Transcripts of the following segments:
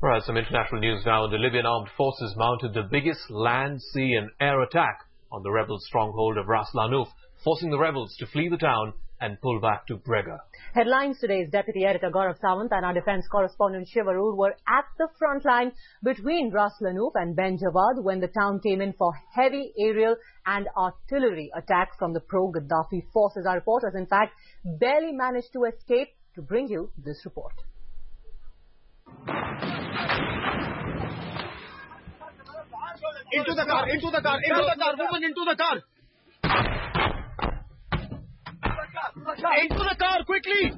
Right, some international news now. The Libyan armed forces mounted the biggest land, sea and air attack on the rebel stronghold of Ras Lanuf, forcing the rebels to flee the town and pull back to Brega. Headlines today's Deputy Editor Gaurav Sawant and our defence correspondent Shiv Aroor were at the front line between Ras Lanuf and Ben Jawwad when the town came in for heavy aerial and artillery attacks from the pro-Gaddafi forces. Our reporters, in fact, barely managed to escape to bring you this report. Into the car, woman, into the car. Into the car, quickly.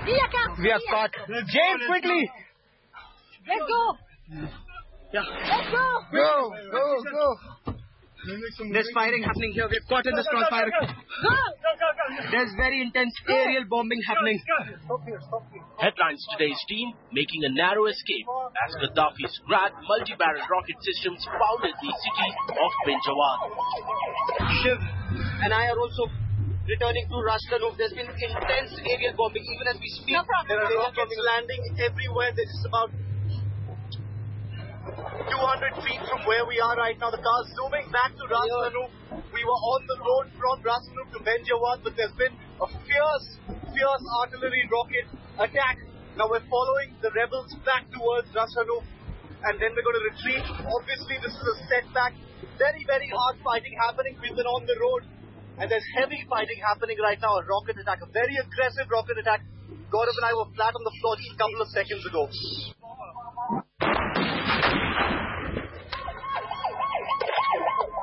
We are caught. James, quickly. Let's go. Yeah. Let's go. Go. There's firing happening here. We're caught in this crossfire. There's very intense aerial bombing happening. Headlines today's team making a narrow escape as Gaddafi's GADDAFI multi-barrel rocket systems pounded the city of Ben Jawwad. Shiv and I are also returning to Ras Lanuf. There's been intense aerial bombing even as we speak. There are rockets landing everywhere. This is about 200 feet from where we are right now. The car's zooming back to Ras Lanuf. We were on the road from Ras Lanuf to Ben Jawwad, but there's been a fierce artillery rocket attack. Now we're following the rebels back towards Ras Lanuf, and then we're going to retreat. Obviously, this is a setback. Very, very hard fighting happening. We've been on the road, and there's heavy fighting happening right now. A rocket attack, a very aggressive rocket attack. Gaurav and I were flat on the floor just a couple of seconds ago.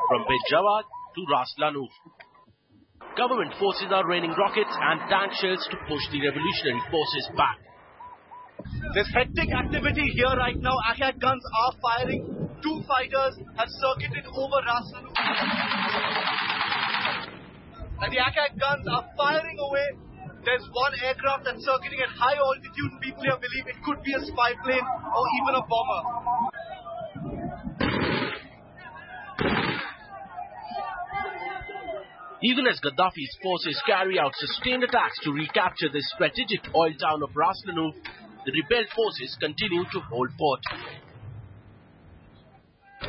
From Ben Jawwad to Ras Lanuf, government forces are raining rockets and tank shells to push the revolutionary forces back. There's hectic activity here right now. Attack guns are firing. 2 fighters have circuited over Ras Lanuf. And the attack guns are firing away. There's one aircraft that's circuiting at high altitude. People here believe it could be a spy plane or even a bomber. Even as Gaddafi's forces carry out sustained attacks to recapture the strategic oil town of Ras Lanuf, the rebel forces continue to hold fort.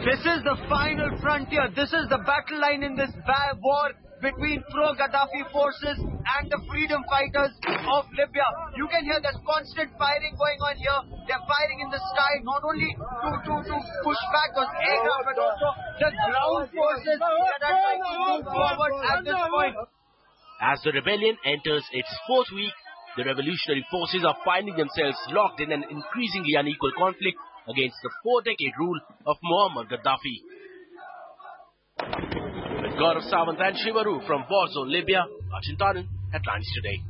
This is the final frontier. This is the battle line in this war between pro-Gaddafi forces and the freedom fighters of Libya. You can hear there's constant firing going on here. They're firing in the sky, not only to push back those aircraft, but also the ground forces that are trying to move forward at this point. As the rebellion enters its 4th week, the revolutionary forces are finding themselves locked in an increasingly unequal conflict against the 4-decade rule of Muammar Gaddafi. With Gaurav Sawant and Shiv Aroor from war zone Libya, Untitled Headlines Today.